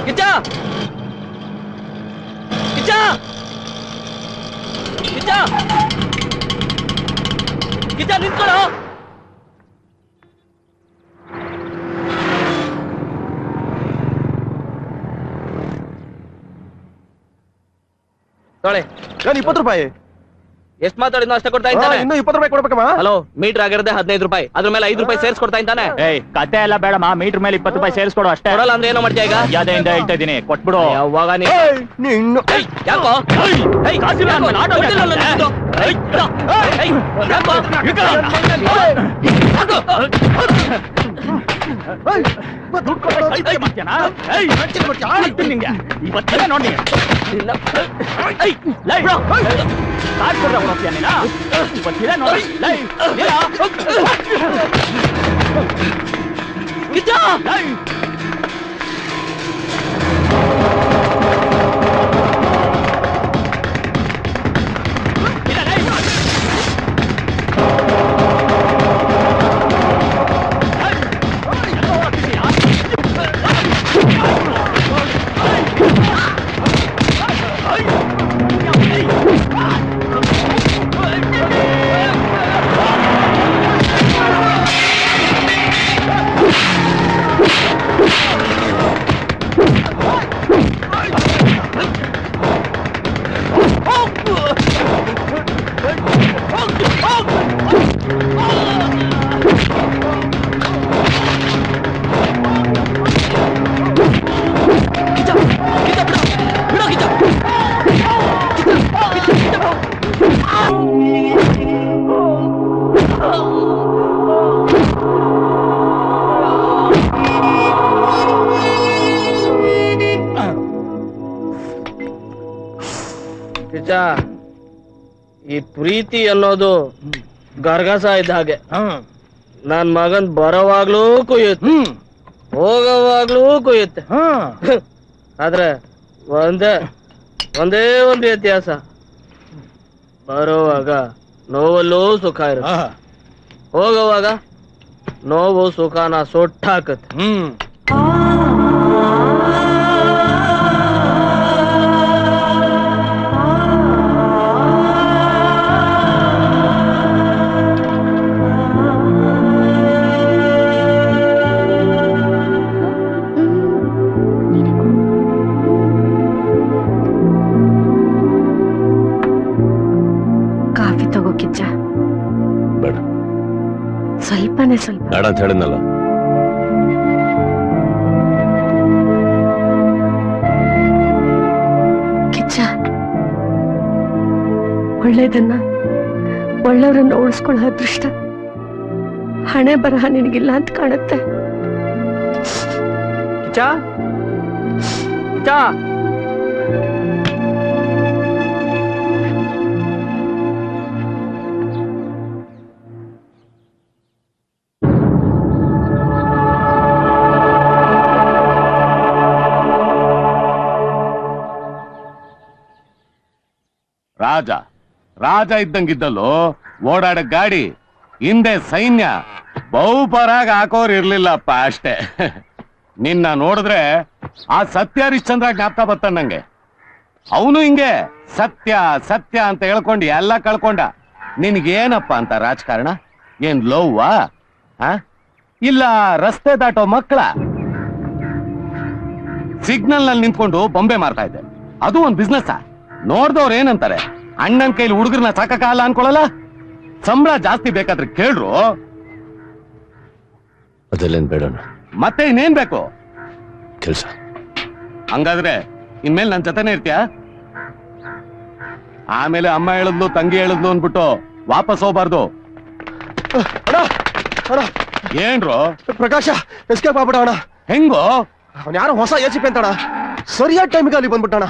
ಕಿಚ್ಚ ಕಿಚ್ಚ ಕಿಚ್ಚ ಕಿಚ್ಚ ನಿಂತ್ಕೊಳ್ಳೋ. ತೊಳೆ ನಾನು 20 ರೂಪಾಯಿ. ಎಷ್ಟು ಮಾತಾಡಿದ್ನೋ ಅಷ್ಟೇ ಕೊಡ್ತಾ ಇದ್ದಾನೆ. ಇನ್ನು 20 ರೂಪಾಯಿ ಕೊಡ್ಬೇಕಮ್ಮ. ಹಲೋ, ಮೀಟರ್ ಆಗಿರೋದೇ 15 ರೂಪಾಯಿ, ಅದ್ರ ಮೇಲೆ 5 ರೂಪಾಯಿ ಸೇರಿಸ್ಕೊಡ್ತಾ ಇದ್ದಾನೆ. ಏಯ್ ಕತೆ ಎಲ್ಲ ಬೇಡಮ್ಮ, ಮೀಟರ್ ಮೇಲೆ 20 ರೂಪಾಯಿ ಸೇರಿಸ್ಕೊಡು ಅಷ್ಟೇ. ಕೊಡಲ್ಲ ಅಂದ್ರೆ ಏನೋ ಮಾಡ್ತೀಯ ಈಗ? ಯಾವ್ದೆಯಿಂದ ಹೇಳ್ತಾ ಇದೀನಿ, ಕೊಟ್ಬಿಡು. ಯಾವಾಗ ನೀನು ಯಾಕೋ ಈ ಪ್ರೀತಿ ಅನ್ನೋದು ಗರ್ಗಸ ಇದ್ದ ಹಾಗೆ. ನನ್ ಮಗನ್ ಬರೋವಾಗ್ಲೂ ಕುಯ್ಯುತ್ತೆ, ಹೋಗೋವಾಗ್ಲೂ ಕುಯ್ಯುತ್ತೆ. ಆದ್ರೆ ಒಂದೇ ಒಂದು ವ್ಯತ್ಯಾಸ, ಬರೋವಾಗ ನೋವಲ್ಲೂ ಸುಖ ಇರುತ್ತೆ, ಹೋಗೋವಾಗ ನೋವು ಸುಖನ ಸೊಟ್ಟಾಕತ್ತೆ. ಸ್ವಲ್ಪನೇ ಸ್ವಲ್ಪ ಬೇಡ ಅಂತ ಹೇಳಿದ್ನಲ್ಲ. ಕಿಚ್ಚ, ಒಳ್ಳೇದನ್ನ ಒಳ್ಳೆಯವರನ್ನ ಉಳಿಸ್ಕೊಳ್ಳೋ ಅದೃಷ್ಟ ಹಣೆ ಬರಹ ನಿನಗಿಲ್ಲ ಅಂತ ಕಾಣುತ್ತೆ. ಕಿಚ್ಚ ಕಿಚ್ಚ ರಾಜ ರಾಜ ಇದ್ದಂಗಿದ್ದಲ್ಲೋ, ಓಡಾಡ ಗಾಡಿ, ಹಿಂದೆ ಸೈನ್ಯ, ಬಹುಪರಾಗ ಹಾಕೋರ್ ಇರ್ಲಿಲ್ಲಪ್ಪ ಅಷ್ಟೇ. ನಿನ್ನ ನೋಡಿದ್ರೆ ಆ ಸತ್ಯ ಹರಿಶ್ಚಂದ್ರ ಜ್ಞಾಪಕ ಬರ್ತಾನ ನಂಗೆ. ಅವನು ಹಿಂಗೆ ಸತ್ಯ ಸತ್ಯ ಅಂತ ಹೇಳ್ಕೊಂಡು ಎಲ್ಲ ಕಳ್ಕೊಂಡ. ನಿನ್ಗೇನಪ್ಪ ಅಂತ ರಾಜಕಾರಣ? ಏನ್ ಲವ್ವಾ? ಇಲ್ಲ ರಸ್ತೆ ದಾಟೋ ಮಕ್ಕಳ? ಸಿಗ್ನಲ್ ನಲ್ಲಿ ನಿಂತ್ಕೊಂಡು ಬೊಂಬೆ ಮಾರ್ತಾ ಇದ್ದೆ, ಅದು ಒಂದ್ ಬಿಸ್ನೆಸ್. ನೋಡ್ದವ್ರು ಏನಂತಾರೆ, ಅಣ್ಣನ್ ಕೈಲಿ ಹುಡುಗರನ್ನ ಸಾಕಲ್ಲ ಅನ್ಕೊಳಲ್ಲ. ಸಂಬಳ ಜಾಸ್ತಿ ಬೇಕಾದ್ರೆ ಕೇಳ್ರು. ಅದಲ್ಲೇನ್ ಬೇಡ, ಮತ್ತೆ ಇನ್ನೇನ್ ಬೇಕು ಕೆಲ್ಸ? ಹಂಗಾದ್ರೆ ಇನ್ಮೇಲೆ ನನ್ ಜೊತೆನೇ ಇರ್ತೀಯ? ಆಮೇಲೆ ಅಮ್ಮ ಹೇಳಿದ್ಲು ತಂಗಿ ಹೇಳಿದ್ಲು ಅಂದ್ಬಿಟ್ಟು ವಾಪಸ್ ಹೋಗ್ಬಾರ್ದು. ಏನ್ರು ಪ್ರಕಾಶ ಎಸ್ಕೇಪ್ ಆಗ್ಬಿಡ ಅಣ್ಣ. ಹೆಂಗೋ? ಅವ್ನು ಯಾರೋ ಹೊಸ ಎಸಿಪಿ ಅಂತಣ, ಸರಿಯಾದ ಟೈಮಿಗೆ ಅಲ್ಲಿ ಬಂದ್ಬಿಟ್ಟಣ.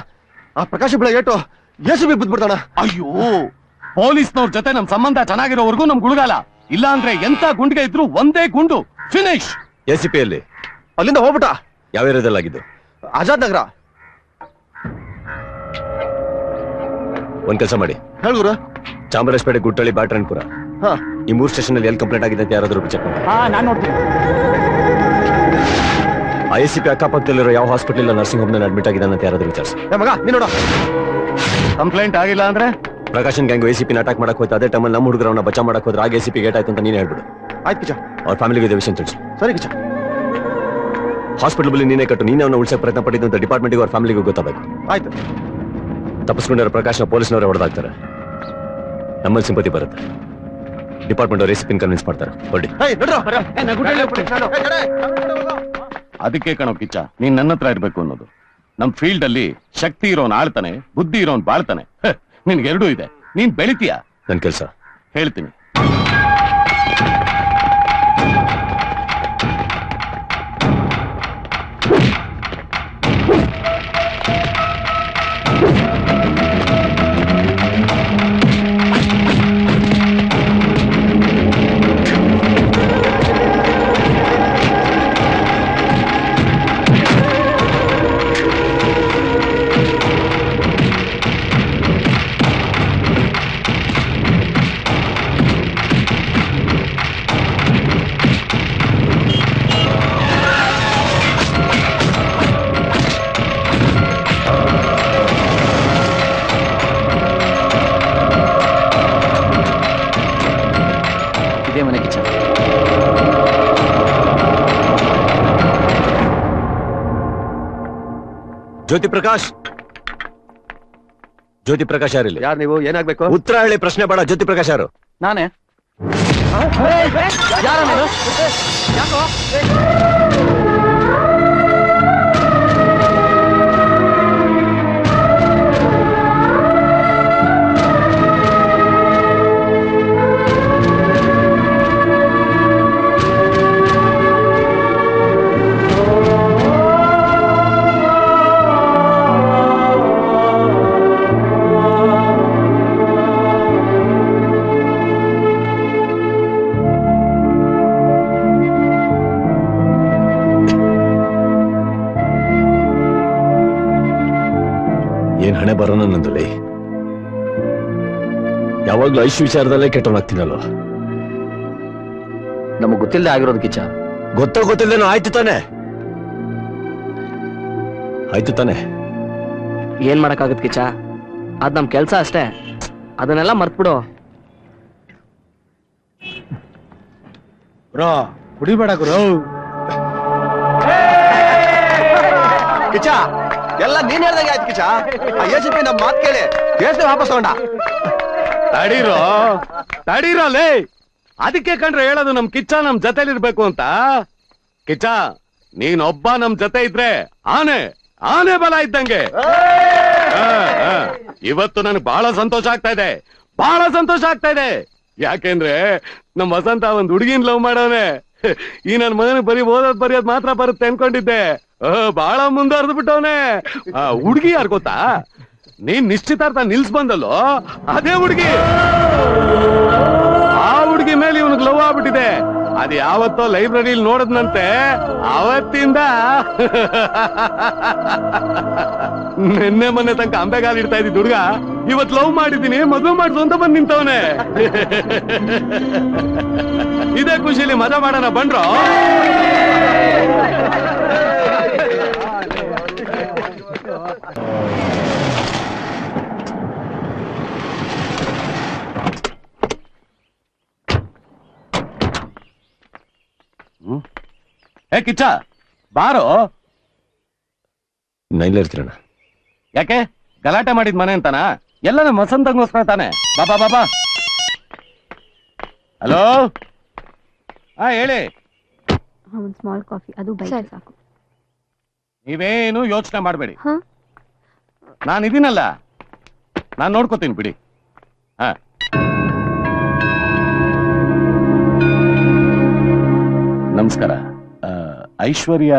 ಆ ಪ್ರಕಾಶ ಬಿಳ ಏಟು ಎಸಿಪಿ ಬಿದ್ಬಿಡ್ತಾಣ. ಅಯ್ಯೋ, ಪೊಲೀಸ್ನವ್ರ ಜೊತೆ ನಮ್ ಸಂಬಂಧ ಚೆನ್ನಾಗಿರೋವರೆಗೂ ನಮ್ ಗುಡುಗಾಲ. ಇಲ್ಲ ಅಂದ್ರೆ ಎಂತ ಗುಂಡಿಗೆ ಇದ್ರು ಒಂದೇ ಗುಂಡು ಫಿನಿಶ್. ಎಸಿಪಿ ಅಲ್ಲಿ ಅಲ್ಲಿಂದ ಹೋಗ್ಬಿಟ್ಟ. ಯಾವ ಏರಿಯಾದಲ್ಲಾಗಿದ್ದು? ಆಜಾದ್ ನಗರ. ಒಂದ್ ಕೆಲಸ ಮಾಡಿ, ಹೇಳ್ಗುರು. ಚಾಮರಾಜಪೇಟೆ, ಗುಟ್ಟಳ್ಳಿ, ಬ್ಯಾಟ್ರನ್ಪುರ, ಈ 3 ಸ್ಟೇಷನ್ ಅಲ್ಲಿ ಎಲ್ಲಿ ಕಂಪ್ಲೇಂಟ್ ಆಗಿದೆ ಅಂತ ಯಾರಾದ್ರೂ ಚೆಕ್ ಮಾಡಿ. ನಾನ್ ನೋಡ್ತೀನಿ. ICP ಅಕ್ಕಪಕ್ಕದಲ್ಲಿರೋ ಯಾವ ಹಾಸ್ಪಿಟಲ್ ನರ್ಸಿಂಗ್ ಹೋಮ್ ನಲ್ಲಿ ಅಡ್ಮಿಟ್ ಆಗಿದ್ದಾನೆ ಅಂತ ಯಾರಾದ್ರೂ ವಿಚಾರಿಸಿ. ಏ ಮಗ ನೀನ್ ನೋಡ ಕಂಪ್ಲೇಂಟ್ ಆಗಿಲ್ಲ ಅಂದ್ರೆ ಪ್ರಕಾಶನ್ ಗ್ಯಾಂಗ್ ACP ಅಟ್ಯಾಕ್ ಮಾಡಕ್ ಹೋಯ್ತು. ಅದೇ ಟೈಮಲ್ಲಿ ನಮ್ಮ ಹುಡುಗರನ್ನ ಬಚಾವ್ ಮಾಡಕ್ ಹೋದ್ರೆ ಆಗ ACP ಗೇಟ್ ಆಯ್ತು ಅಂತ ನೀನೇ ಹೇಳ್ಬಿಡು. ಆಯ್ತು ಕಿಚ್ಚ. ಅವ್ರ ಫ್ಯಾಮಿಲಿಗೆ ಇದೇ ವಿಷಯ ತಿಳಿಸು. ಸರಿ ಕಿಚ್ಚ. ಹಾಸ್ಪಿಟಲ್ ಬಳಿ ನೀನೇ ಕಟ್ಟು, ನೀನೇ ಅವನ್ನ ಉಳಿಸಕ್ ಪ್ರಯತ್ನ ಪಟ್ಟಿದ್ದು ಅಂತ ಡಿಪಾರ್ಟ್ಮೆಂಟ್ಗೆ ಅವ್ರ ಫ್ಯಾಮಿಲಿಗೂ ಗೊತ್ತಾಗಬೇಕು. ಆಯ್ತು. ತಪ್ಪಿಸ್ಕೊಂಡಿರೋ ಪ್ರಕಾಶ್ನ ಪೊಲೀಸ್ನವರೇ ಹೊಡೆದಾಕ್ತಾರೆ. ನಮ್ಮಲ್ಲಿ ಸಿಂಪತಿ ಬರುತ್ತೆ. ಡಿಪಾರ್ಟ್ಮೆಂಟ್ ಅವ್ರು ACP ಕನ್ವಿನ್ಸ್ ಮಾಡ್ತಾರೆ. ಹೊಡಿ. ಅದಕ್ಕೆ ಕಣೋ ಕಿಚ್ಚ, ನೀನ್ ನನ್ನ ಹತ್ರ ಇರ್ಬೇಕು ಅನ್ನೋದು. ನಮ್ ಫೀಲ್ಡ್ ಅಲ್ಲಿ ಶಕ್ತಿ ಇರೋನ್ ಆಳ್ತಾನೆ, ಬುದ್ಧಿ ಇರೋನ್ ಬಾಳ್ತಾನೆ. ನಿನ್ಗೆರಡೂ ಇದೆ. ನೀನ್ ಬೆಳಿತೀಯ. ನನ್ ಕೆಲ್ಸ ಹೇಳ್ತೀನಿ. ಇದೇ ಮನೆ ಕಿಚ್ಚ. ಜ್ಯೋತಿ ಪ್ರಕಾಶ್. ಜ್ಯೋತಿ ಪ್ರಕಾಶ್ ಯಾರಿಲ್ಲ? ಯಾರು ನೀವು? ಏನಾಗ್ಬೇಕು? ಉತ್ತರ ಹೇಳಿ, ಪ್ರಶ್ನೆ ಬೇಡ. ಜ್ಯೋತಿ ಪ್ರಕಾಶ್ ಯಾರು? ನಾನೇ. ಯಾರ ನೀನು? ಯಾಕೋ? ಏನ್ ಹಣೆ ಬರೋಣ ನಂದಲ್ಲಿ. ಯಾವಾಗ್ಲೂ ಐಶು ವಿಚಾರದಲ್ಲೇ ಕೆಟ್ಟವನಾಗ್ತೀನಲ್ಲ. ನಮಗ್ ಗೊತ್ತಿಲ್ಲದೆ ಆಗಿರೋದು ಕಿಚ್ಚ. ಗೊತ್ತಿಲ್ದೇನೋ ಆಯ್ತು ತಾನೆ. ಆಯ್ತು ತಾನೆ. ಏನ್ ಮಾಡಕ್ಕಾಗತ್ ಕಿಚ್ಚ? ಅದ್ ನಮ್ ಕೆಲ್ಸ ಅಷ್ಟೇ. ಅದನ್ನೆಲ್ಲ ಮರ್ತ್ಬಿಡು. ಕುಡಿಬೇಡ ಗುರು. ಕಿಚ್ಚ ಎಲ್ಲ ನೀನ್ ಹೇಳ್ದಂಗೆ ಆಯ್ತು ಕಿಚ್ಚ. ACP ನಮ್ ಮಾತ್ ಕೇಳಿ ಕೇಸ್ ವಾಪಸ್ ತಗೊಂಡ. ತಡೀರಲೇ. ಅದಕ್ಕೆ ಕಂಡ್ರೆ ಹೇಳೋದು ನಮ್ ಕಿಚ್ಚ ನಮ್ ಜೊತೆಲಿರ್ಬೇಕು ಅಂತ. ಕಿಚ್ಚ ನೀನೊಬ್ಬ ನಮ್ ಜೊತೆ ಇದ್ರೆ ಆನೆ ಆನೆ ಬಲ ಇದ್ದಂಗೆ. ಇವತ್ತು ನನಗೆ ಬಹಳ ಸಂತೋಷ ಆಗ್ತಾ ಇದೆ. ಬಹಳ ಸಂತೋಷ ಆಗ್ತಾ ಇದೆ. ಯಾಕೆಂದ್ರೆ ನಮ್ ವಸಂತ ಒಂದ್ ಹುಡುಗಿನ ಲವ್ ಮಾಡವನೆ. ಈ ನನ್ ಮಗನ ಬರೀ ಓದೋದ್ ಬರೆಯೋದ್ ಮಾತ್ರ ಬರುತ್ತೆ ಅನ್ಕೊಂಡಿದ್ದೆ. ಬಹಳ ಮುಂದುವರೆದು ಬಿಟ್ಟವನೆ. ಹುಡುಗಿ ಯಾರು ಗೊತ್ತಾ? ನೀನ್ ನಿಶ್ಚಿತಾರ್ಥ ನಿಲ್ಸ್ ಬಂದಲ್ಲೋ ಅದೇ ಹುಡುಗಿ. ಆ ಹುಡುಗಿ ಮೇಲೆ ಇವನಿಗೆ ಲವ್ ಆಗ್ಬಿಟ್ಟಿದೆ. ಅದ್ ಯಾವತ್ತೋ ಲೈಬ್ರರಿಲಿ ನೋಡದ್ನಂತೆ. ಅವತ್ತಿಂದ ನಿನ್ನೆ ಮೊನ್ನೆ ತನಕ ಅಂಬೆಗಾಲ್ ಇಡ್ತಾ ಇದ್ದಿದ್ ಹುಡುಗ ಇವತ್ ಲವ್ ಮಾಡಿದೀನಿ, ಮದುವೆ ಮಾಡಿಸು ಅಂತ ಬಂದ್ ನಿಂತವನೆ. ಇದೇ ಖುಷಿಲಿ ಮಜಾ ಮಾಡೋಣ ಬಂಡ್ರೋ. ಏ ಕಿಚ್ಚ ಬಾರೋ. ನೈಲೇ ಇರ್ತೀರಣ್ಣ. ಯಾಕೆ ಗಲಾಟೆ ಮಾಡಿದ್ ಮನೆ ಅಂತಾನ? ಎಲ್ಲ ನಮ್ಮ ವಸಂತಂಗೋಸ್ಕರ ತಾನೆ. ಬಾಬಾ ಬಾಬಾ. ಹಲೋ. ಹೇಳಿ. ಒಂದು ಸ್ಮಾಲ್ ಕಾಫಿ, ಅದು ಬೈಕ್ ಸಾಕು. ನೀವೇನು ಯೋಚನೆ ಮಾಡಬೇಡಿ. ನಾನಿದ್ದೀನಲ್ಲ, ನಾನ್ ನೋಡ್ಕೋತೀನಿ ಬಿಡಿ. ಹಾ ನಮಸ್ಕಾರ. ಐಶ್ವರ್ಯ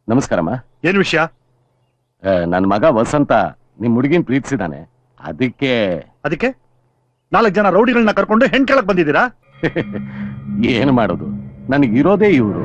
ನಮಸ್ಕಾರಮ್ಮ. ಏನ್ ವಿಷಯ? ನನ್ನ ಮಗ ವಸಂತ ನಿಮ್ ಹುಡುಗಿನ ಪ್ರೀತಿಸಿದಾನೆ. ಅದಕ್ಕೆ 4 ಜನ ರೌಡಿಗಳನ್ನ ಕರ್ಕೊಂಡು ಹೆಣ್ ಕೇಳಕ್ ಬಂದಿದ್ದೀರಾ? ಏನ್ ಮಾಡೋದು, ನನಗಿರೋದೇ ಇವ್ರು.